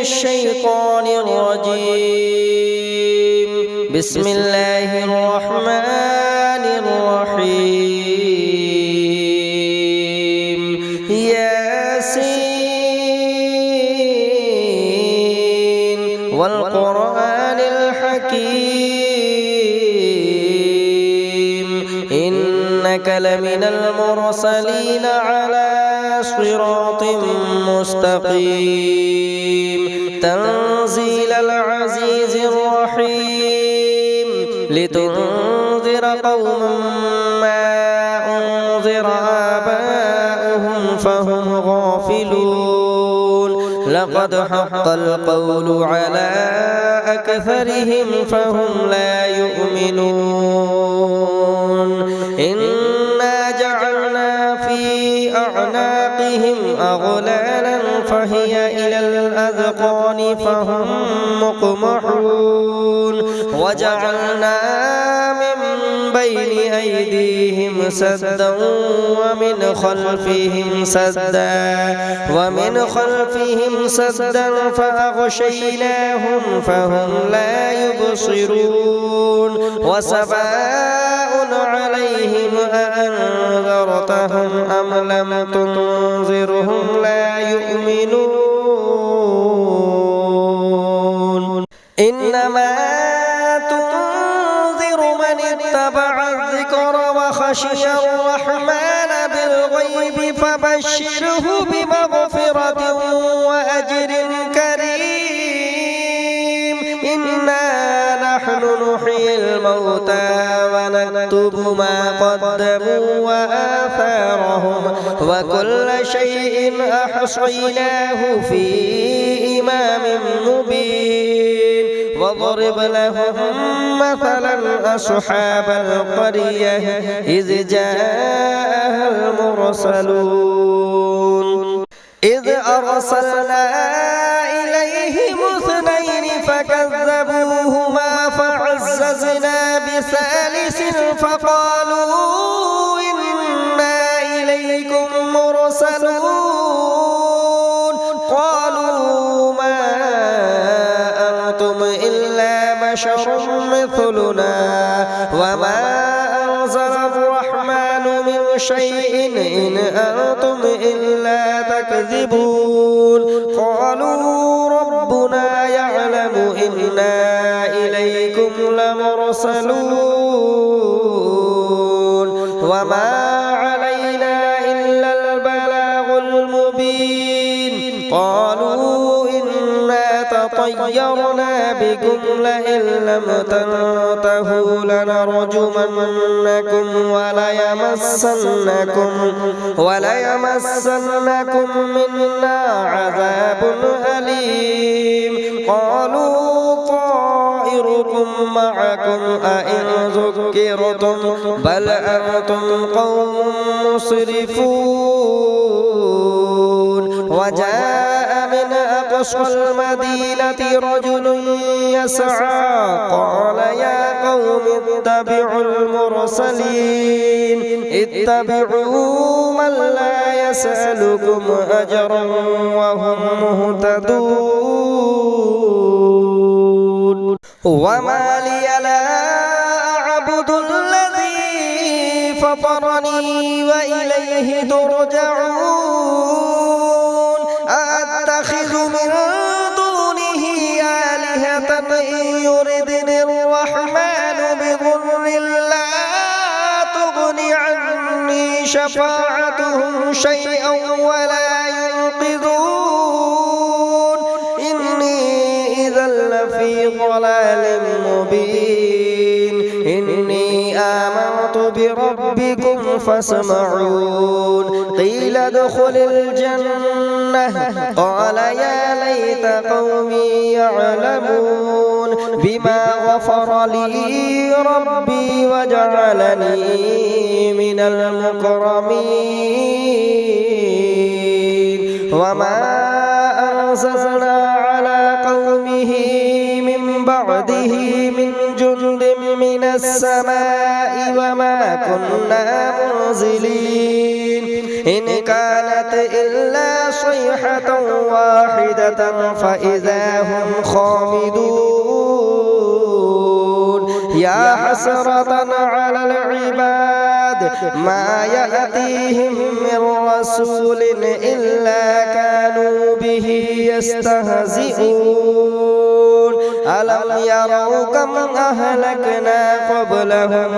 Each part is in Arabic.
الشيطان الرجيم. بسم الله الرحمن الرحيم. ياسين والقرآن الحكيم إنك لمن المرسلين على صراط مستقيم تنزيل العزيز الرحيم لتنذر قوما ما أنذر آباؤهم فهم غافلون لقد حق القول على أكثرهم فهم لا يؤمنون إنا جعلنا في أعناقهم أغلالا فهي إلى الأذقان فهم مقمحون وجعلنا من بين أيديهم سدا ومن خلفهم سدا فأغشيناهم فهم لا يبصرون وسواء عليهم أأنذرتهم أم لم تنذرهم لا يؤمنون إنما تنذر من اتبع الذكر وخشي الرحمن بالغيب فبشره بمغفرة وأجر كريم إنا نحن نحيي الموتى ونكتب ما قدموا وآثارهم وكل شيء أحصيناه في إمام مبين واضرب لهم مثلا أصحاب القرية إذ جاءها المرسلون إذ أرسلنا إليهم اثنين فكذبوهما فعززنا بثالث فقالوا إنا إليكم مرسلون قالوا ما أنتم إلا بشر مثلنا وما أنزل الرحمن من شيء إن أنتم إلا تكذبون قالوا ربنا يعلم إنا إليكم لمرسلون وما علينا إلا البلاغ المبين قالوا إنا تطيرنا بكم لئن لم تنتهوا لنرجمنكم وليمسنكم منا عذاب أليم قالوا طائركم معكم أئن ذكرتم بل أنتم قوم مسرفون وجاء من أقصى المدينة رجل يسعى قال يا قوم اتبعوا المرسلين اتبعوا من لا يسألكم أجرا وهم مهتدون وما لي لا أعبد الذي فطرني وإليه ترجعون أأتخذ من دونه آلهة إن يردني الرحمن بضر لا تغن عني شفاعتهم شيئا ولا ينقذون إني إذا لفي ضلال مبين إني آمنت بربكم فاسمعون قيل ادخل الجنة قال يا ليت قومي يعلمون بما غفر لي ربي وجعلني من المكرمين وما أنزلنا على قومه من بعد بعده من جند من السماء وما كنا منزلين إن كانت إلا صيحة واحدة فإذا هم خامدون يا حسرة على العباد ما يأتيهم من رسول إلا كانوا به يستهزئون ألم يروا كم أهلكنا قبلهم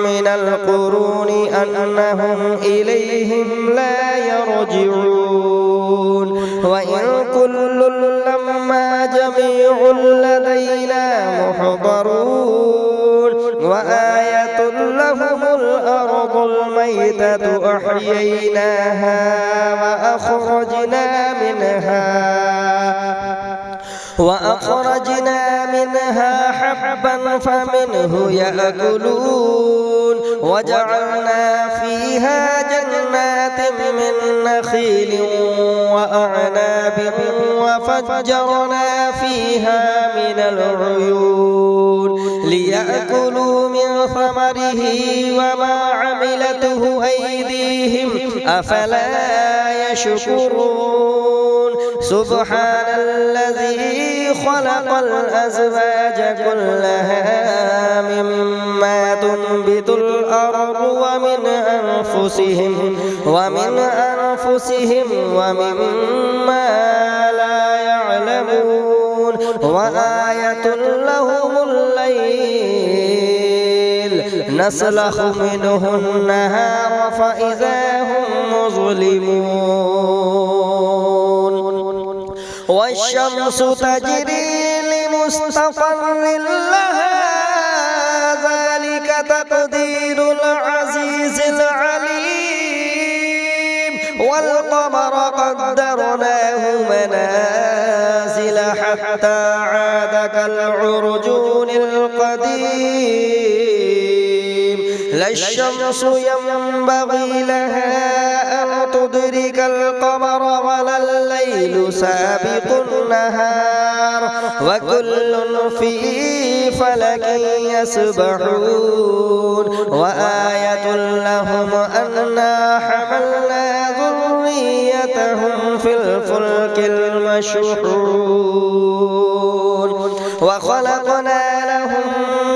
من القرون أنهم إليهم لا يرجعون وإن كل لما جميع لدينا محضرون وآية لهم الأرض الميتة أحييناها وأخرجنا منها حبا فمنه يأكلون وجعلنا فيها جنات من نخيل وأعناب وفجرنا فيها من العيون ليأكلوا من ثمره وما عملته أيديهم أفلا يشكرون سبحان الذي خلق الأزواج كلها مما تنبت الأرض ومن أنفسهم ومما لا يعلمون وآية لهم الليل نسلخ منه النهار فإذا هم مظلمون والشمس تجري لمستقر لها ذلك تقدير العزيز العليم والقمر قدرناه منازل حتى عاد كالعرجون القديم لا الشمس ينبغي لها أن تدرك القمر ولا الليل سابق النهار وكل في فلك يسبحون وآية لهم أنا حملنا ذريتهم في الفلك المشحون وخلقنا لهم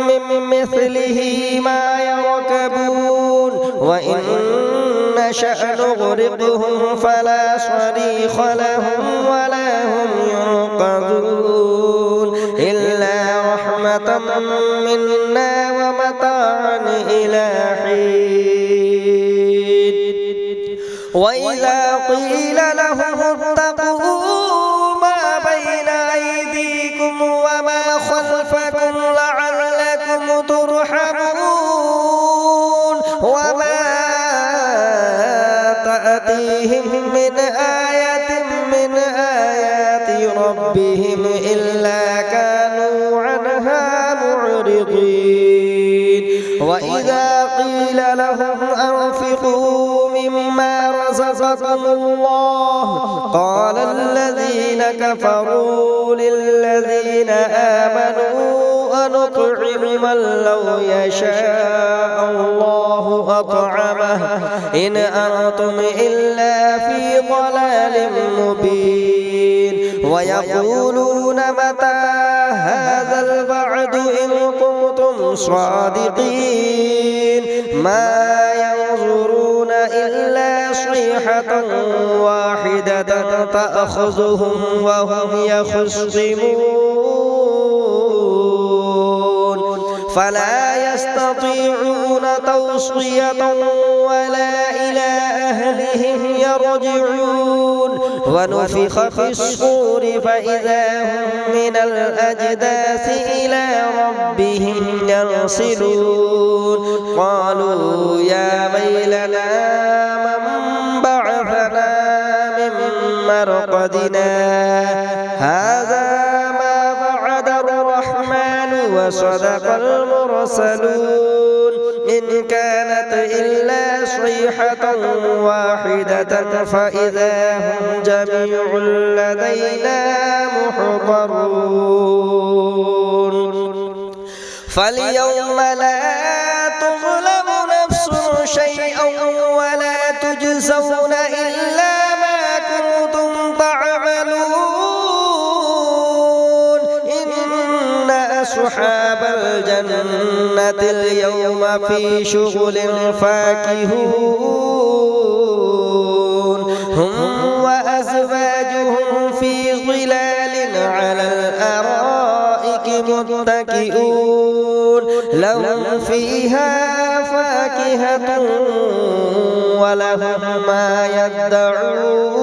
من مثله ما يركبون وإن نشأ نغرقهم فلا صريخ لهم ولا هم ينقذون إلا رحمة منا ومتاعا إلى حين وإذا قيل لهم اتقوا ما بين أيديكم وما خلفكم لعلكم ترحمون وما تأتيهم من آية من آيات ربهم إلا كانوا عنها معرضين وإذا قيل لهم أنفقوا مما رزقكم الله قال الذين كفروا للذين آمنوا أنطعم من لو يشاء الله أطعمه إن أنتم إلا في ضلال مبين ويقولون متى هذا الوعد إن كنتم صادقين ما ينظرون إلا صيحة واحدة تأخذهم وهم يخصمون فلا يستطيعون توصية ولا إلى أهلهم يرجعون ونفخ في الصور فإذا هم من الأجداث إلى ربهم ينسلون قالوا يا ويلنا من بعثنا من مرقدنا هذا ما وعد الرحمن وصدق المرسلون إن كانت إلا صيحة واحدة فإذا هم جميع لدينا محضرون فاليوم لا تظلم نفس شيئا ولا تجزون إلا ما كنتم تعملون إن أصحاب الجنة اليوم في شغل فاكهون هم وأزواجهم في ظلال على الأرائك متكئون لهم فيها فاكهة ولهم ما يدعون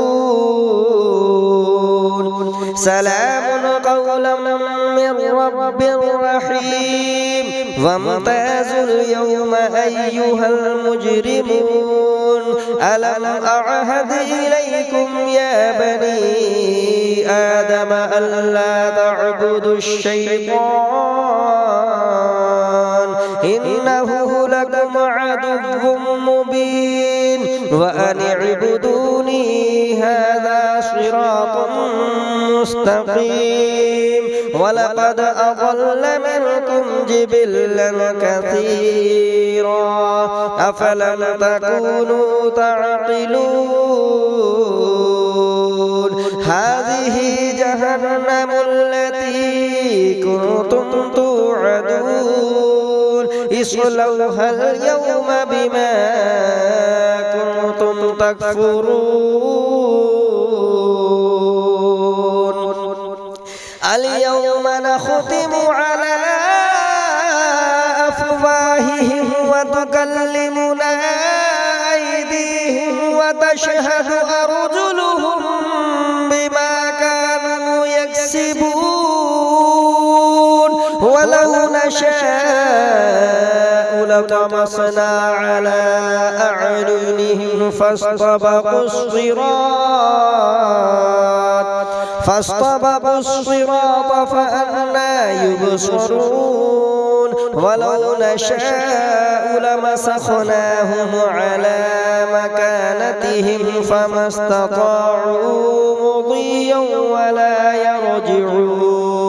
سلام قولا من رب رحيم وامتازوا اليوم أيها المجرمون ألم أعهد إليكم يا بني آدم ألا تعبدوا الشيطان إنه لكم عدو مبين وأن اعبدوني هذا صراط مستقيم ولقد أضل منكم جبلا كثيرا أفلم تكونوا تعقلون هذه جهنم التي كنتم توعدون اصلوها اليوم بما كنتم تكفرون اليوم نختم على أفواههم وتكلمنا أيديهم وتشهد أرجلهم بما كانوا يكسبون ولو نشاء لطمسنا على أعينهم فاستبقوا الصراط فأنى يبصرون ولو نشاء لمسخناهم على مكانتهم فما استطاعوا مضيا ولا يرجعون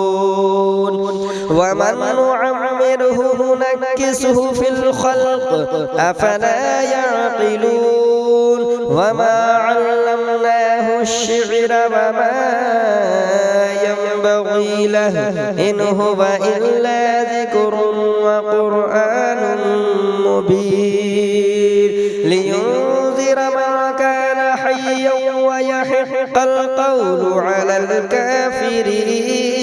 ومن نعمره ننكسه في الخلق أفلا يعقلون وما علمناه الشعر وما ينبغي له إن هو إلا ذكر وقرآن مبين لينذر من كان حيا ويحق القول على الكافرين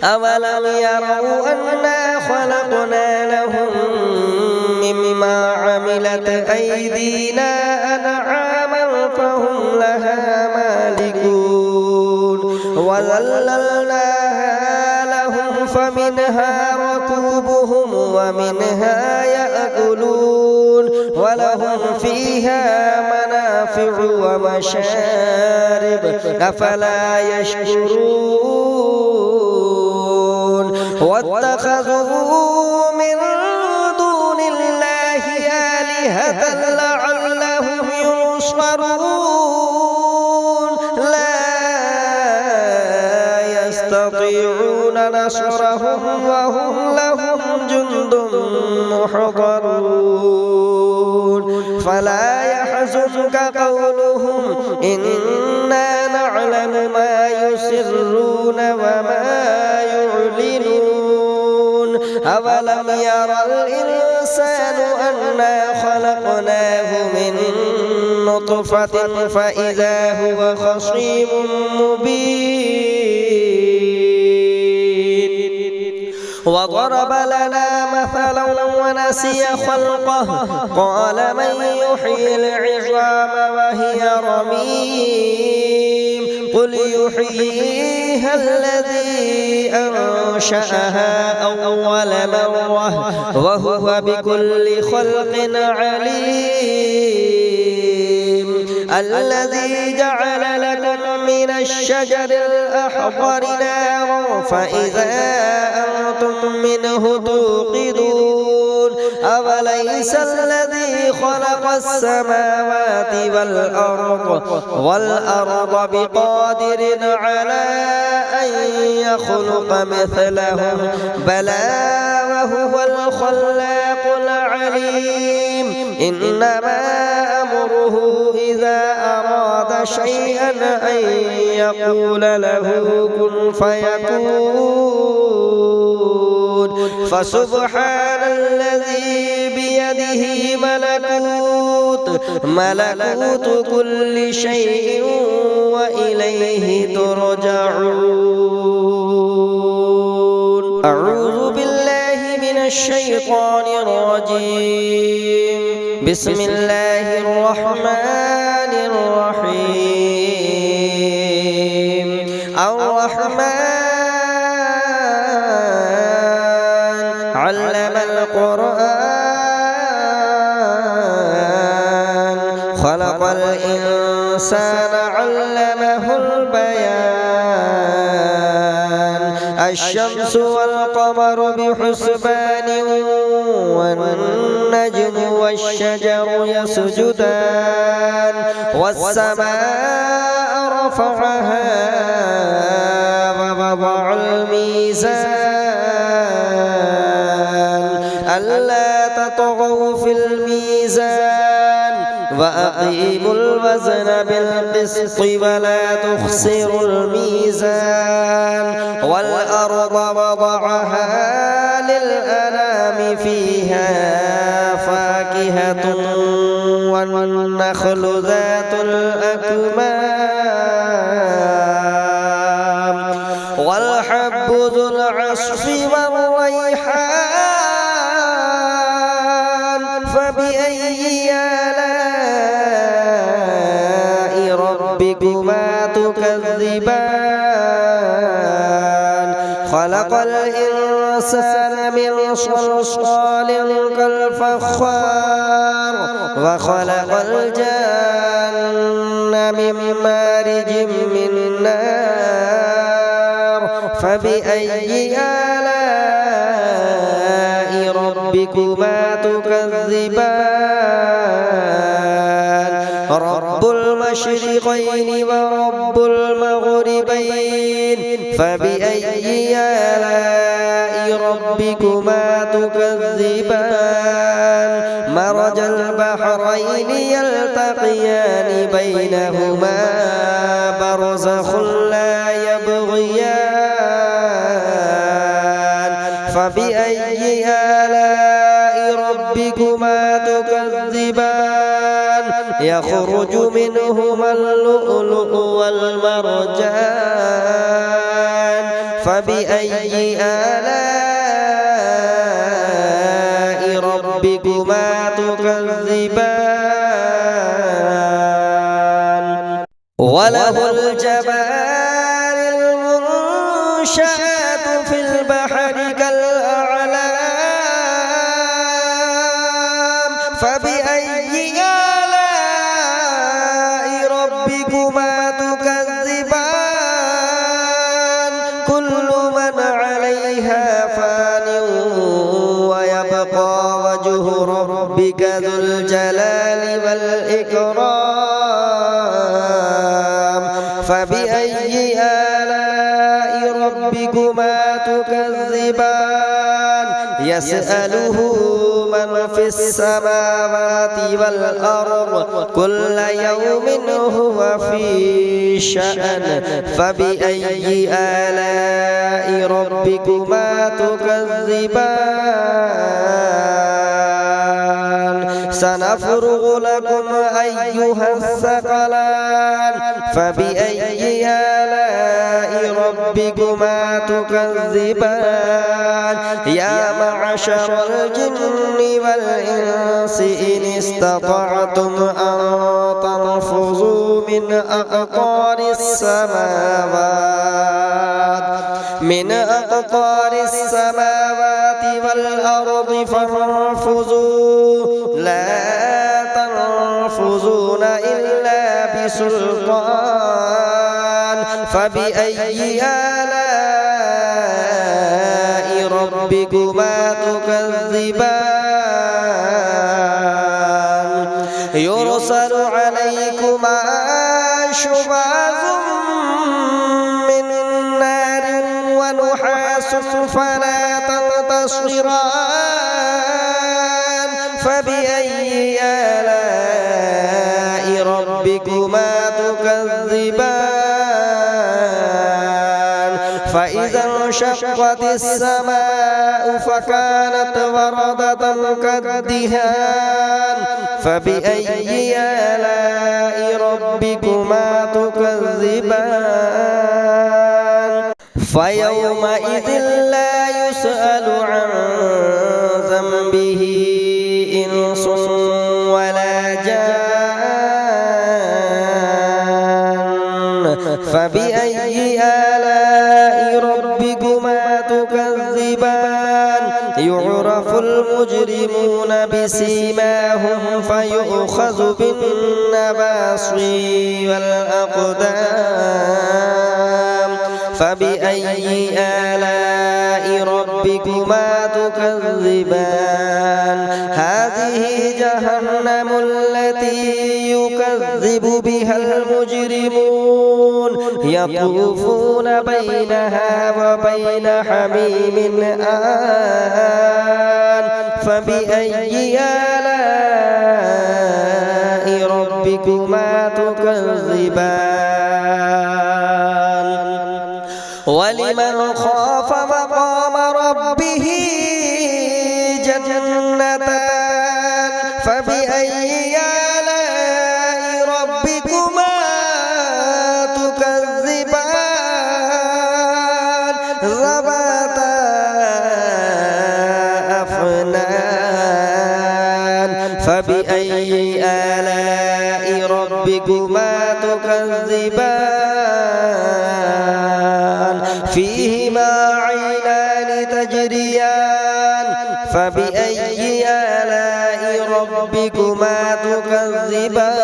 أولم يروا أنا خلقنا لهم مما عملت أيدينا أنعاما فهم لها مالكون وذللناها لهم فمنها ركوبهم ومنها يأكلون ولهم فيها منافع ومشارب أفلا يشكرون واتخذوا من دون الله آلهة لعلهم ينصرون لا يستطيعون نصرهم وهم لهم جند محضرون فلا يحزنك قولهم إنا نعلم ما يسرون وما يعلنون أولم يرى الإنسان أنا خلقناه من نطفة فإذا هو خصيم مبين وضرب لنا مثلا ونسي خلقه قال من يحيي العظام وهي رميم قل يحييها الذي أنشأها أول مرة وهو بكل خلق عليم الذي جعل لكم من الشجر الأخضر نارا فإذا أنتم منه توقدون أوليس الذي خلق السماوات والأرض بقادر على أن يخلق مثلهم بلى وهو الخلاق العليم إنما أمره إذا أراد شيئا أن يقول له كن فيكون فسبحان الذي بيده ملكوت كل شيء وإليه ترجعون. أعوذ بالله من الشيطان الرجيم. بسم الله الرحمن الرحيم. الرحمن علم القرآن خلق الإنسان علمه البيان الشمس والقمر بحسبان والنجم والشجر يسجدان والسماء رفعها ووضع الميزان ألا تطغوا في الميزان وأقيموا الوزن بالقسط ولا تخسروا الميزان والأرض وضعها للأنام فيها فاكهة والنخل ذات الأكمام والحب ذو العصف والريحان فبأي آلاء ربكما تكذبان خلق الإنسان من صلصال كالفخار وخلق الجن من مارج من نار فبأي آلاء ربكما تكذبان رب المشرقين ورب المغربين فبأي آلاء ربكما تكذبان مرج البحرين يلتقيان بينهما برزخ لا يبغيان فبأي آلاء ربكما تكذبان يخرج منهما اللؤلؤ والمرجان فبأي آلاء ربكما تكذبان وله الجبال المنشآت في البحر كالأعلام فبأي آلاء ربكما تكذبان كل من عليها فان ويبقى وجه ربك ذو الجلال والإكرام فبأي آلاء ربكما تكذبان يسأله من في السماوات والأرض كل يوم هو في شأن فبأي آلاء ربكما تكذبان سنفرغ لكم أيها الثقلان فبأي آلاء ربكما تكذبان يا معشر الجن والإنس إن استطعتم أن تنفذوا من أقطار السماوات والأرض فانفذوا لا تنفذون إلا بسلطان فبأي آلاء ربكما تكذبان شباز من نار ونحاس فلا تنتصران فبأي آلاء ربكما تكذبان فإذا انشقت السماء فكانت وردة كالدهان فبأي آلاء ربكما تكذبان فيومئذ لا يسأل عن ذنبه إنس ولا جان فبأي آلاء ربكما تكذبان يعرف المجرمون بسيماهم فيؤخذ بالنواصي والأقدام فبأي آلاء ربكما تكذبان هذه جهنم التي يكذب بها المجرمون يطوفون بينها وبين حميم آن فبأي آلاء ربكما تكذبان ولمن خاف مقام ربه جنتان فبأي آلاء ربكما تكذبان ذواتا أفنان فبأي آلاء ربكما تكذبان فيهما عينان تجريان فبأي آلاء ربكما تكذبان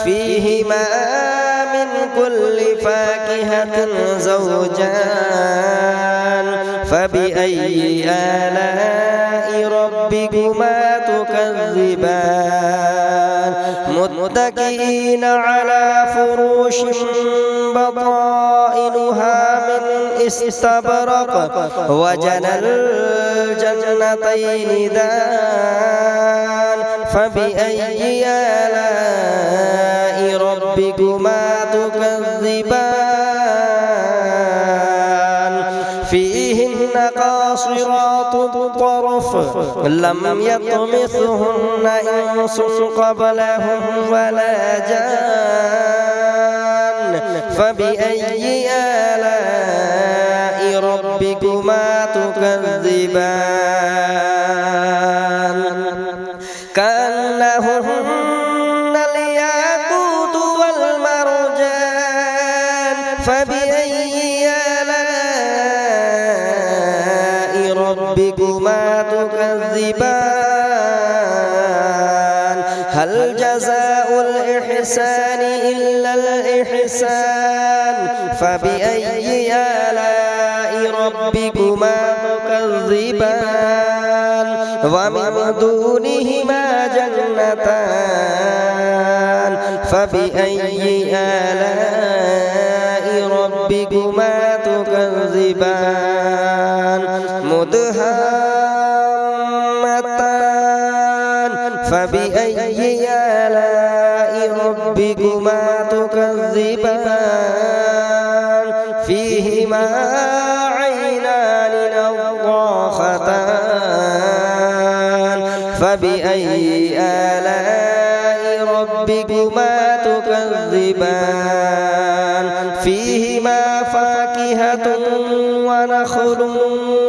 فيهما من كل فاكهة زوجان فبأي آلاء ربكما تكذبان متكئين على فروش بطائنها من استبرق وجنى الجنتين دان فبأي آلاء ربكما تكذبان فيهن قاصرات الطرف لم يطمثهن إنس قبلهم ولا جان فبأي آلاء ربكما تكذبان كأنهن الياقوت والمرجان فبأي آلاء ربكما تكذبان هل جزاء الإحسان إلا الإحسان فبأي آلاء ربكما تكذبان ومن دونهما جنتان فبأي آلاء ربكما تكذبان مدهامتان فبأي آلاء ربكما تكذبان فيهما عينان نضاختان فبأي آلاء ربكما تكذبان فيهما فاكهة ونخل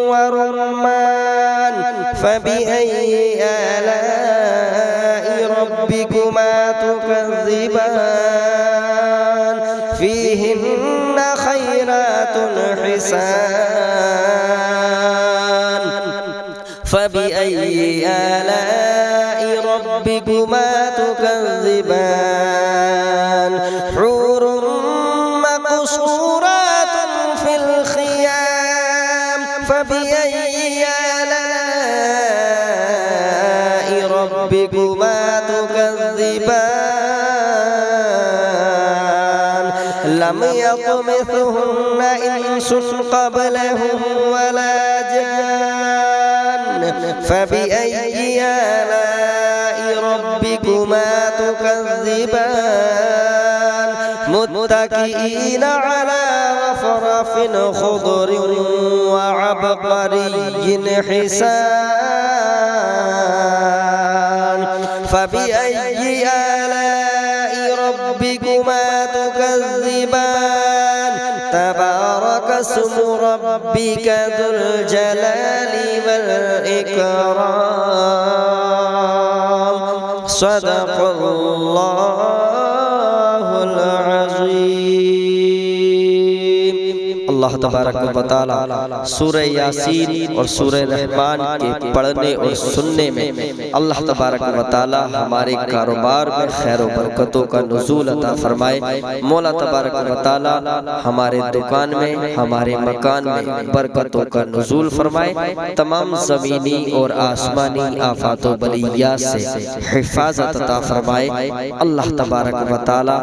ورمان فبأي آلاء ربكما تكذبان فيهن خيرات حسان فبأي آلاء ربكما تكذبان حور مقصورات في الخيام فبأي آلاء ربكما تكذبان لم يطمثهن إنس قبلهم ولا جان فبأي آلاء ربكما تكذبان متكئين على رفرف خضر وعبقري حسان فبأي آلاء ربكما تكذبان تبارك اسم ربك ذو الجلال والإكرام صدق الله العظيم। अल्लाह तबारक व तआला सूरह यासीन और सूरह रहमान के पढ़ने और सुनने में अल्लाह तबारक व तआला हमारे कारोबार में खैर व बरकतों का नुज़ूल अता फरमाए। मौला तबारक व तआला हमारे दुकान में, हमारे मकान में बरकतों का नुज़ूल फरमाए। तमाम ज़मीनी और आसमानी आफात व बलियात से हिफाजत अता फरमाए। अल्लाह तबारक व तआला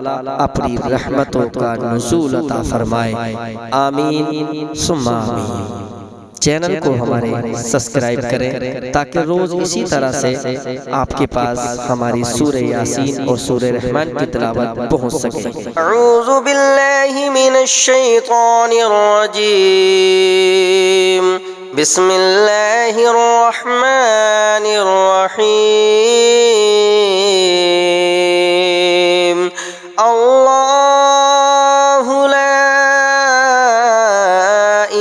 अपनी रहमतों का नुज़ूल अता फरमाए। आमीन सुम्मा आमीन। चैनल को हमारे सब्सक्राइब करें ताकि रोज इसी तरह से आपके पास हमारी सूरह यासीन और सूरह रहमान की तिलावत पहुंच सके। अऊज़ु बिल्लाहि मिनश शैतानिर रजीम बिस्मिल्लाहिर रहमानिर रहीम। अल्लाहु ला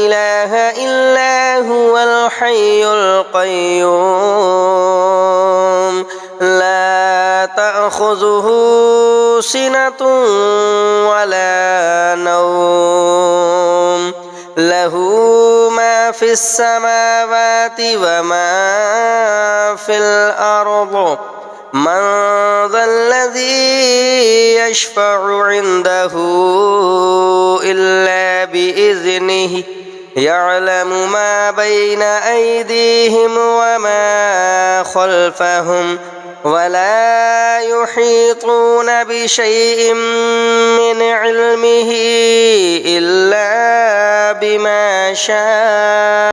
इलाहा इल्ला हुवल हय्युल क़य्यूम ला तअख़ुज़ुहु सिनतुन वला नौम लहू मा फिस समावाति व मा फिल अर्द मन ज़ल्लज़ी यशफ़अु इन्दहु इल्ला बिइज़्निहि यअलमु मा बैन अयदीहिम व मा खल्फ़हुम वला युहीतून बिशैइन मिन इल्मिहि इल्ला बिमा शाअ।